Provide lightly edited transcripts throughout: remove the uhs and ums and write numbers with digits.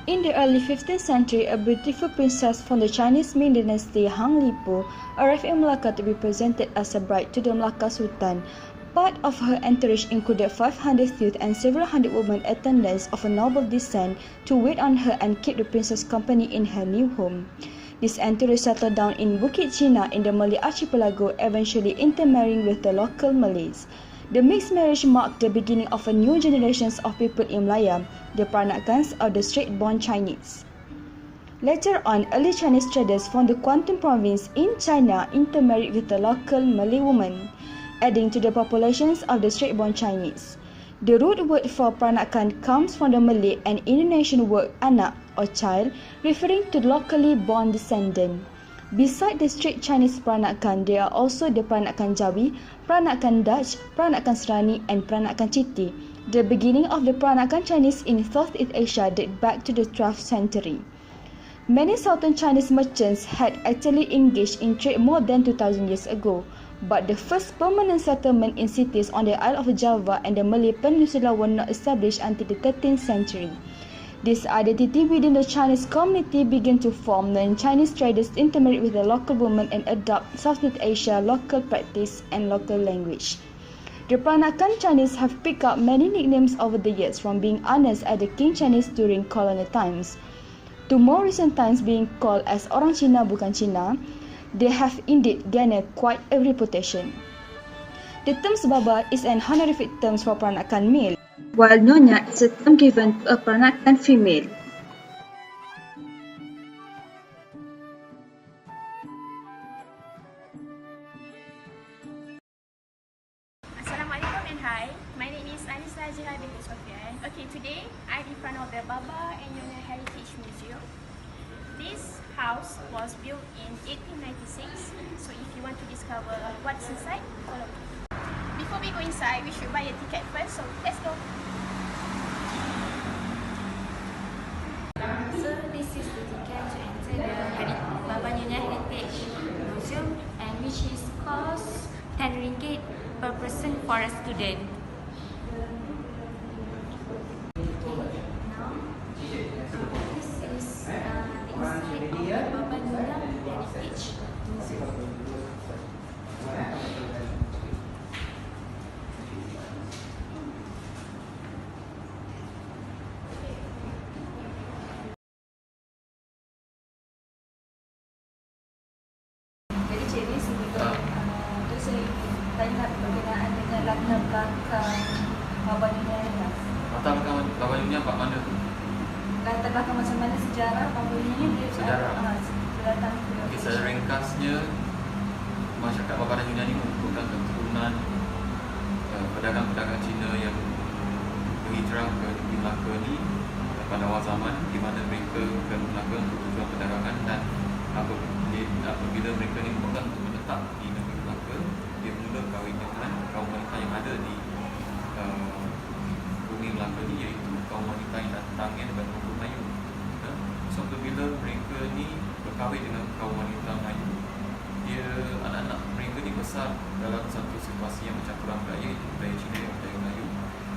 In the early 15th century, a beautiful princess from the Chinese Ming dynasty, Han Lipo, arrived in Melaka to be presented as a bride to the Melaka Sultan. Part of her entourage included 500 youth and several hundred women attendants of a noble descent to wait on her and keep the princess company in her new home. This entourage settled down in Bukit China in the Malay archipelago, eventually intermarrying with the local Malays. The mixed marriage marked the beginning of a new generation of people in Malaya, the Peranakans or the straight-born Chinese. Later on, early Chinese traders from the Kuantan province in China intermarried with the local Malay women, adding to the populations of the straight-born Chinese. The root word for Peranakan comes from the Malay and Indonesian word anak or child, referring to the locally born descendant. Beside the straight Chinese Peranakan, there are also the Peranakan Jawi, Peranakan Dutch, Peranakan Serani and Peranakan Chiti. The beginning of the Peranakan Chinese in Southeast Asia date back to the 12th century. Many southern Chinese merchants had actually engaged in trade more than 2,000 years ago, but the first permanent settlement in cities on the Isle of Java and the Malay Peninsula were not established until the 13th century. This identity within the Chinese community began to form when Chinese traders intermarried with the local women and adopt Southeast Asia local practice and local language. The Peranakan Chinese have picked up many nicknames over the years, from being honest as the King Chinese during colonial times, to more recent times being called as Orang Cina Bukan Cina. They have indeed gained quite a reputation. The term Baba is an honorific term for Peranakan male, while Nyonya is a term given to a Peranakan female. Assalamualaikum and hi. My name is NAJIHAH binti SUFFIAN. Okay, today I'm in front of the Baba and Nyonya Heritage Museum. This house was built in 1896, so if you want to discover what's inside, follow me. Before we go inside, we should buy a ticket first, so let's go. So this is the ticket to enter the Baba Nyonya Heritage Museum, and which is cost 10 ringgit per person for a student. Jadi cikgu sebelum tu saya tanya berkenaan dengan latar belakang Baba Nyonya. Latar belakang Baba Nyonya kat mana tu? Latar belakang macam mana sejarah Baba Nyonya dia Sejarah. datang ke. Okay, secara ringkasnya, masyarakat Baba Nyonya ni merupakan keturunan pedagang-pedagang Cina yang berhijrah ke negeri Melaka ni pada awal zaman, di mana mereka ke Melaka untuk tujuan perdagangan, dan apabila mereka ni merupakan untuk menetap di negeri Melaka, dia mula kahwin dengan kaum wanita yang ada di bumi Melaka ni, iaitu kaum wanita yang datangnya daripada kaum Melayu. So apabila mereka ni berkahwin dengan kaum wanita Melayu, dia anak-anak mereka ni besar dalam satu situasi yang bercampuran budaya, iaitu budaya Cina dan budaya Melayu.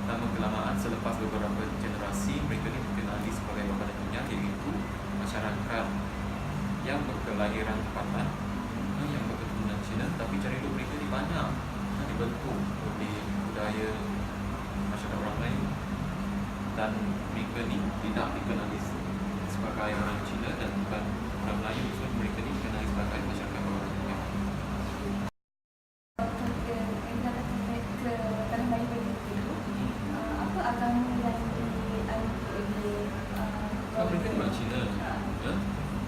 Lama kelamaan, selepas beberapa generasi, mereka ni dikenali sebagai Baba Nyonya, iaitu masyarakat yang berkelahiran tempatan, yang berketurunan Cina, tapi cara hidup mereka ni banyak dibentuk oleh budaya masyarakat orang Melayu, dan mereka ni tidak dikenali sebagai orang Cina dan bukan orang Melayu. So mereka ni dikenali sebagai masyarakat orang Melayu. Apa agama yang dianut oleh Mereka ni orang Cina, ya?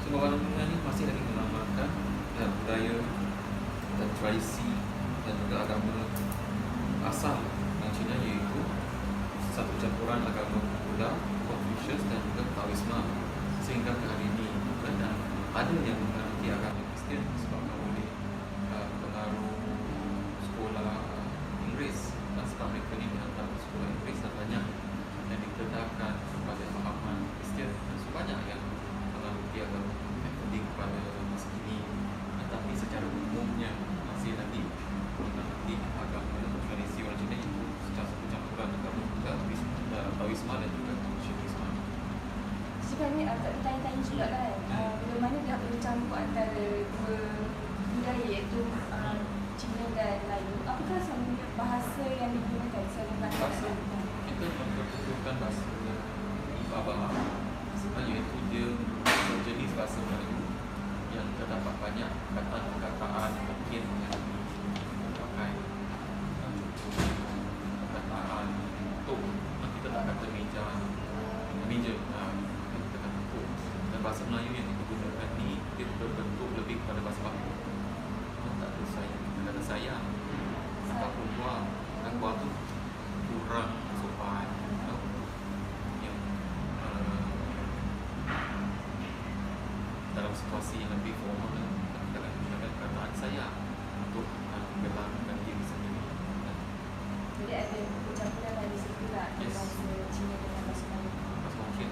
So Baba Nyonya ni masih lagi mengamalkan budaya dan tradisi dan juga agama asal orang Cina, iaitu satu campuran agama Buddha, Confucius dan juga Taoisme sehingga ke hari ini. Dan ada yang menganut agama Kristian disebabkan oleh pengaruh sekolah Inggeris, dan sebab mereka ni dihantar ke sekolah Inggeris dan banyak yang dikendahkan kepada pemahaman Kristian, dan banyak yang menganut agama Katolik pada masa kini, tetapi secara umumnya masih lagi menganut agama dan tradisi orang Cina, itu secara satu campuran agama Buddha, Taoisme dan juga Confucianisme. sebenarnya juga kan. Bila mana dia bercampur antara dua budaya iaitu Cina dan Melayu. Apakah sebenarnya bahasa yang digunakan selain bahasa? Kita mempergunakan bahasa BABA, iaitu dia jenis bahasa Melayu yang terdapat banyak perkataan mungkin yang dipakai. Contoh perkataan tuk, kita tak kata meja, kita kata tuk. Dan bahasa Melayu yang digunakan ni dia berbentuk lebih kepada bahasa baku. Tak ada sayang, kita kata sayang ataupun kuah. Dan kuah tu kurang sopan, yang dalam situasi yang lebih formal kita akan gunakan perkataan sayang untuk menggelangkan diri sendiri. Jadi ada percampuran dari situ lah. Yes. Bahasa Cina dengan bahasa Melayu. Bahasa mungkin.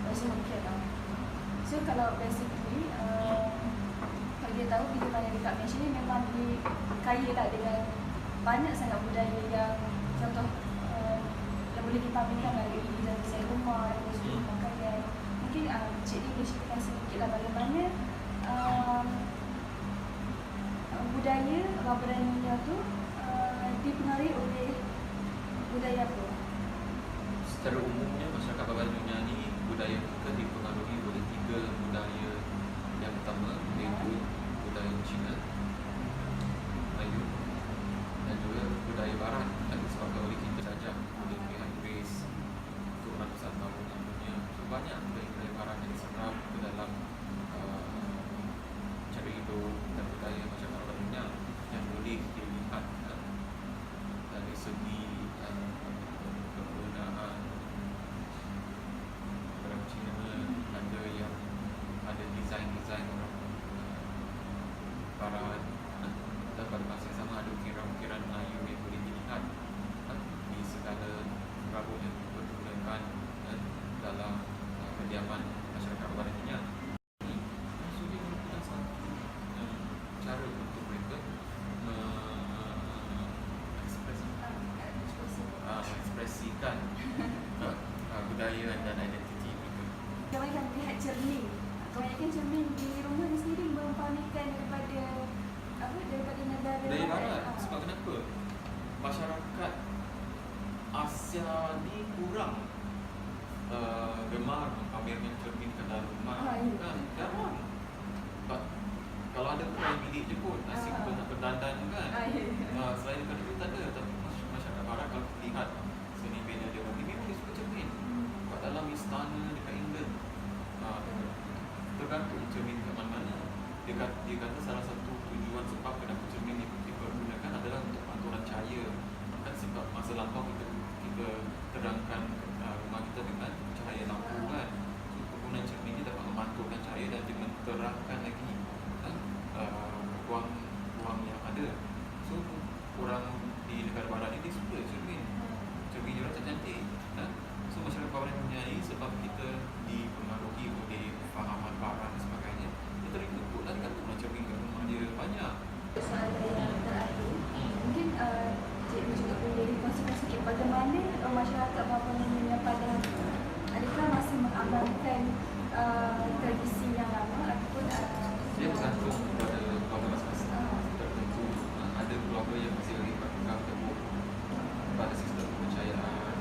Bahasa mungkin. So kalau basically kalau dia tahu bila mana dekat Malaysia ni memang kaya lah dengan banyak sangat budaya yang contoh yang boleh dipamerkan melalui desain rumah dan juga pakaian. Mungkin Cik Lee boleh ceritakan sedikit lah bagaimana budaya Baba dan Nyonya tu dipengaruhi oleh budaya apa? Secara umumnya masyarakat Baba dan Nyonya ni budaya kita dipengaruhi oleh 3 budaya yang pertama, iaitu budaya Cina, Melayu dan juga budaya Barat yang disebabkan oleh kita saja oleh pihak Inggeris untuk ratusan tahun lamanya. So, banyak budaya Barat yang diserap ke dalam cara hidup dan budaya masyarakat Baba dan Nyonya yang boleh dilihat dari segi penggunaan orang Cina. Ada yang ada desain-desain orang Barat, dan pada masa yang sama ada ukiran-ukiran Melayu yang boleh dilihat di segala rambut yang dipergunakan dalam kediaman masyarakat Baba dan Nyonya. So dia merupakan satu cara untuk mereka mengekspresikan budaya dan identiti mereka. Kebanyakan melihat cermin. Kebanyakan cermin di rumah ni sendiri mempamerkan daripada negara Budaya Barat. Sebab kenapa? Masyarakat Asia ni kurang gemar mempamerkan cermin ke dalam rumah. Kan? Jarang. Kalau ada pun dalam bilik je pun, asyik berdandan kan. Selain daripada itu tak ada. Tapi masyarakat Barat kalau lihat seni bina dia memang dia suka cermin. Kat dalam istana dekat England, tergantung cermin kat mana-mana. Dia kata salah satu tujuan sebab kenapa cermin dipergunakan adalah untuk pantulan cahaya. Kan sebab masa lampau kita terangkan rumah kita dengan cahaya lampu kan. So, penggunaan cermin ni dapat memantulkan cahaya dan dia menterangkan lagi ruang yang ada. So orang di negara Barat ni dia suka cermin. Cermin dia orang cantik. So masyarakat Baba dan Nyonya ni sebab kita dipengaruhi oleh fahaman Barat dan sebagainya, dia terikut lah dia kata cermin kat rumah dia banyak. Soalan yang terakhir, mungkin cikgu juga boleh kongsikan sikit bagaimana masyarakat Baba dan Nyonya pada hari ini, adakah masih mengamalkan tradisi yang lama ataupun dia bergantung kepada keluarga masing-masing. Tertentu ada keluarga yang masih lagi berpegang teguh pada sistem kepercayaan,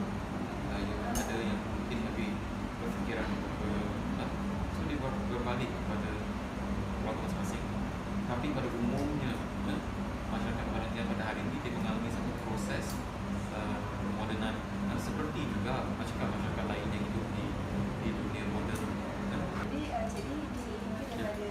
ada yang mungkin lebih berfikiran so dia berbalik kepada keluarga masing-masing. Tapi pada umumnya masyarakat Baba dan Nyonya pada hari ini dia mengalami satu proses pemodenan, seperti juga masyarakat lain yang hidup di dunia moden. Jadi mungkin daripada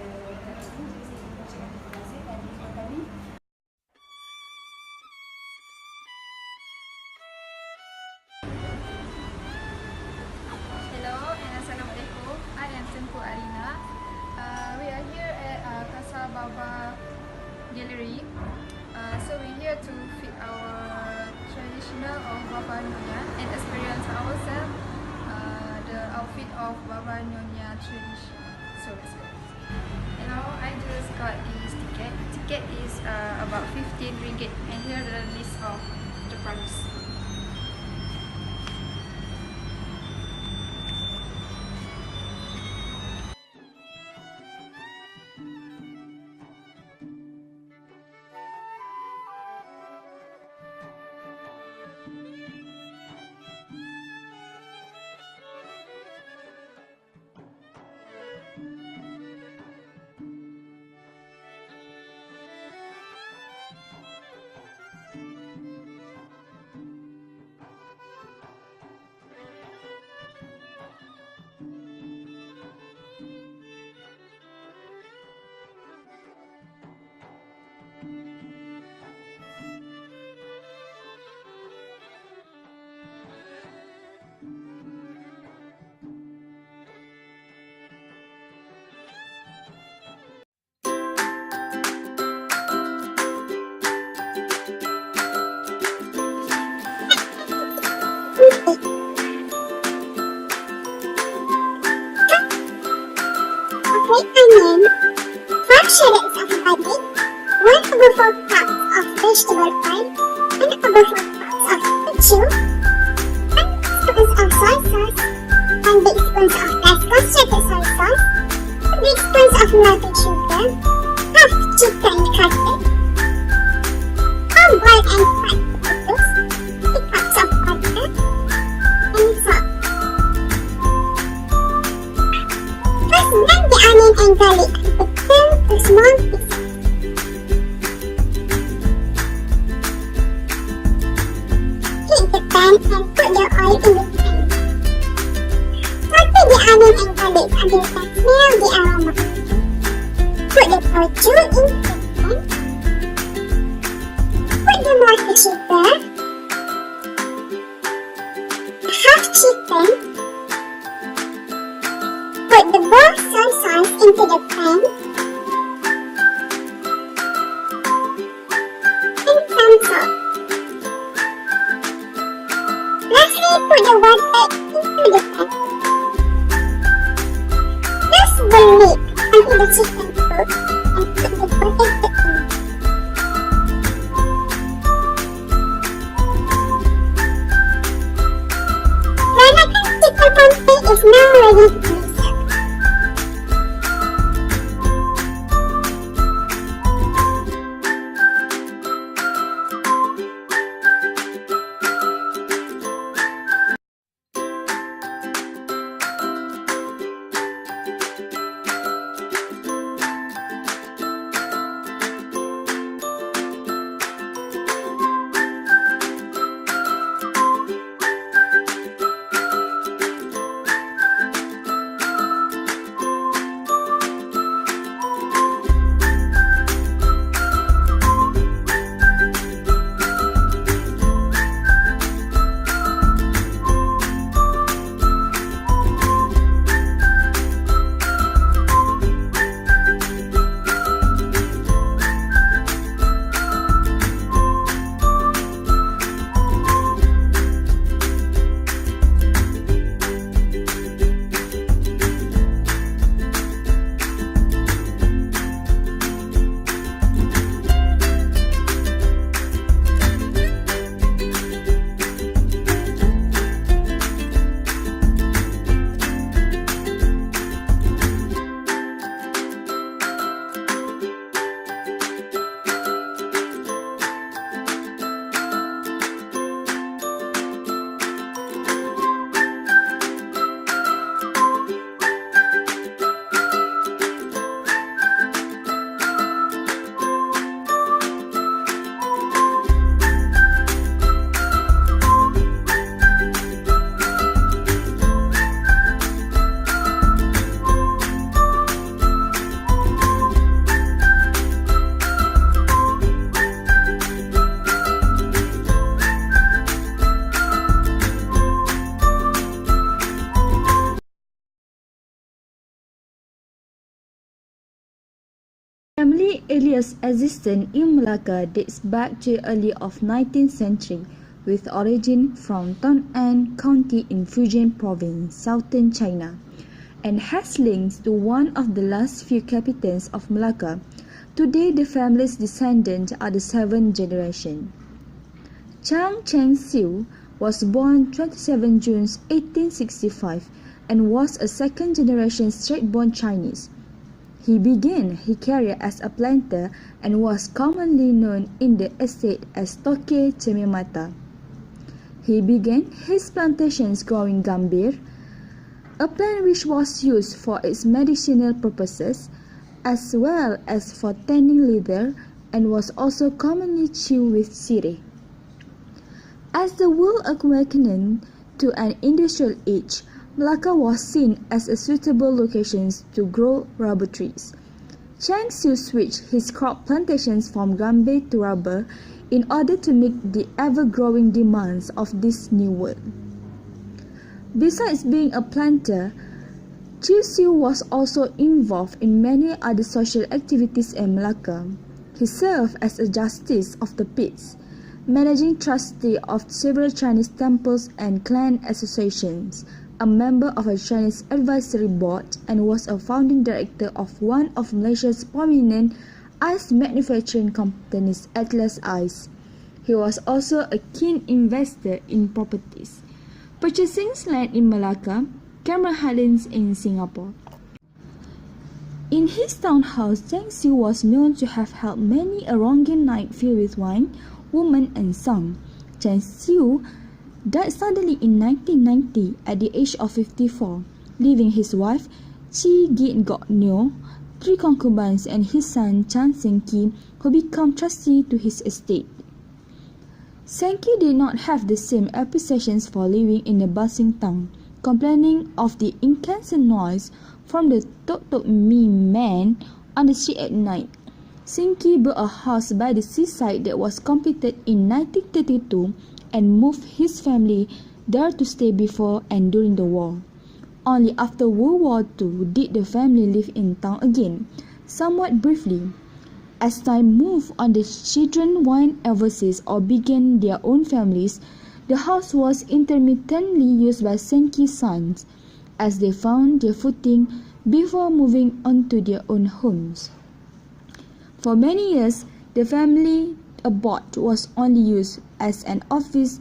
Hello and Assalamualaikum. I am TENGKU ARINA. We are here at Casa Baba Gallery. So we're here to fit our traditional of Baba Nyonya and experience ourselves the outfit of Baba Nyonya tradition. So let's go. Hello, I just got this ticket. Ticket is about 15 ringgit, and here are the list of the price. carrots of garlic, 1/4 cups of vegetable oil, 1/4 cups of ketchup, 1 spoons of soy sauce, 1 big spoons of fresh concentrated soy sauce, 2 big spoons of melted sugar, half chicken cutlet, boiled and fried potatoes, 3 cups of butter, and salt. First, blend the onion and garlic and put them to small pieces. Heat the pan and put the oil in the pan. Saute the onion and garlic until you can smell the aroma. Put the tofu in the pan. Put the melted sugar, half chicken. Put the boiled soy sauce into the pan and some salt. Lastly, put the water into the pan. Just boil it until the chicken cooks and put the potato in. Peranakan chicken confit is now ready to be served. Family earliest existence in Malacca dates back to early of 19th century, with origin from Tong'an County in Fujian Province, southern China, and has links to one of the last few captains of Malacca. Today, the family's descendants are the 7th generation. Chang Cheng-siu was born 27 June 1865 and was a second-generation straight-born Chinese. He began his career as a planter and was commonly known in the estate as Toke Chemimata. He began his plantations growing gambir, a plant which was used for its medicinal purposes as well as for tanning leather and was also commonly chewed with sirih. As the world awakened to an industrial age, Malacca was seen as a suitable location to grow rubber trees. Cheng-siu switched his crop plantations from gambir to rubber in order to meet the ever-growing demands of this new world. Besides being a planter, Cheng-siu was also involved in many other social activities in Malacca. He served as a justice of the peace, managing trustee of several Chinese temples and clan associations, a member of a Chinese advisory board, and was a founding director of one of Malaysia's prominent ice manufacturing companies, Atlas Ice. He was also a keen investor in properties, purchasing land in Malacca, Cameron Highlands in Singapore. In his townhouse, Zhang Xiu was known to have held many a ronging night filled with wine, women and song. Zhang Xiu died suddenly in 1990 at the age of 54, leaving his wife Chi Git Gok Nyo, 3 concubines and his son Chan Seng Ki, who became trustee to his estate. Seng Ki did not have the same appreciations for living in a bustling town, complaining of the incessant noise from the Tok Tok Mi man on the street at night. Seng Ki built a house by the seaside that was completed in 1932 and moved his family there to stay before and during the war. Only after World War II did the family live in town again, somewhat briefly. As time moved on, the children went overseas or began their own families. The house was intermittently used by Seng Ki's sons, as they found their footing before moving on to their own homes. For many years, the family abode was only used as an office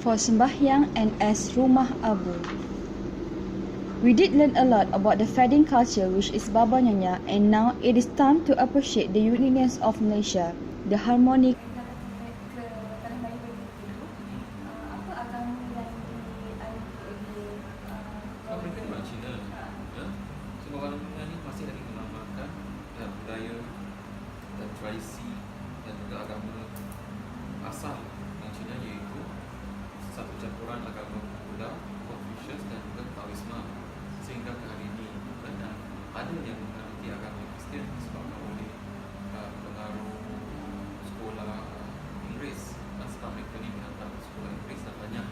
for sembahyang and as rumah abu. We did learn a lot about the feeding culture, which is Baba Nyonya, and now it is time to appreciate the uniqueness of Malaysia, the harmonic. Tradisi dan juga agama asal yang Cina, iaitu satu campuran agama Buddha, Confucius dan juga Taoisme sehingga ke hari ini. Dan ada yang mengerti agama Kristian disebabkan oleh pengaruh sekolah Inggeris, naskah mereka ini berhantar ke sekolah Inggeris dan banyak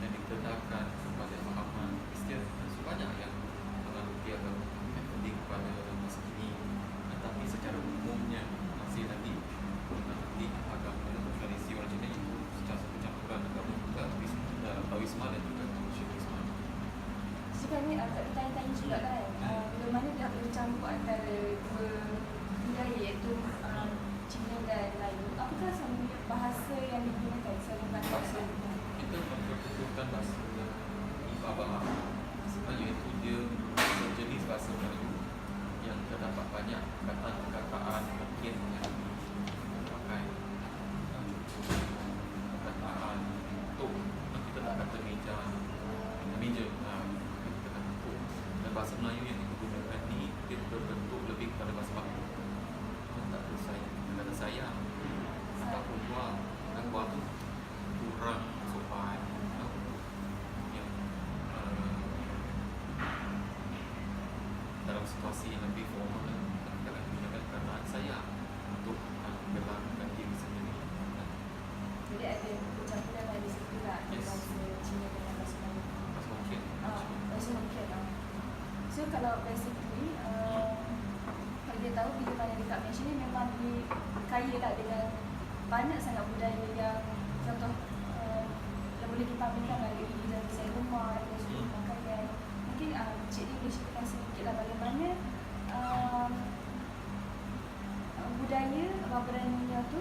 yang dikenakan kepada pemahaman Kristian dan banyak yang mengerti agama Katolik pada masa kini. Tetapi secara umumnya masih lagi mengerti agama tradisi orang Cina itu secara satu campuran agama Buddha, Taoisme dan juga Confucianisme. Sebenarnya tak bertanya-tanya juga kan, bila mana dah bercampur antara dua budaya iaitu Cina dan Melayu, apakah sambungan bahasa yang digunakan sambungan bahasa? Kita mempertuturkan bahasa BABA, iaitu dia sejenis bahasa Melayu yang terdapat banyak perkataan mungkin yang dipakai, perkataan tuk, kita tak kata meja, kita kata tuk. Dan bahasa Melayu yang digunakan ni dia berbentuk lebih kepada bahasa baku. Kita tak kata saya, kita kata sayang ataupun buah, dan buah tu kurang sopan, yang dalam situasi yang lebih formal kita akan gunakan perkataan saya untuk menggelarkan diri sendiri. Jadi ada percampuran dari situ lah, bahasa Cina dengan bahasa Melayu. Bahasa mungkin. Bahasa mungkin lah. So kalau basically, kalau dia tahu bila mana dekat Malaysia ni memang kaya lah dengan banyak sangat budaya yang contoh yang boleh dipamerkan dari desain rumah dan juga pakaian. Mungkin Cik Lee boleh ceritakan sedikit lah bagaimana budaya Baba dan Nyonya tu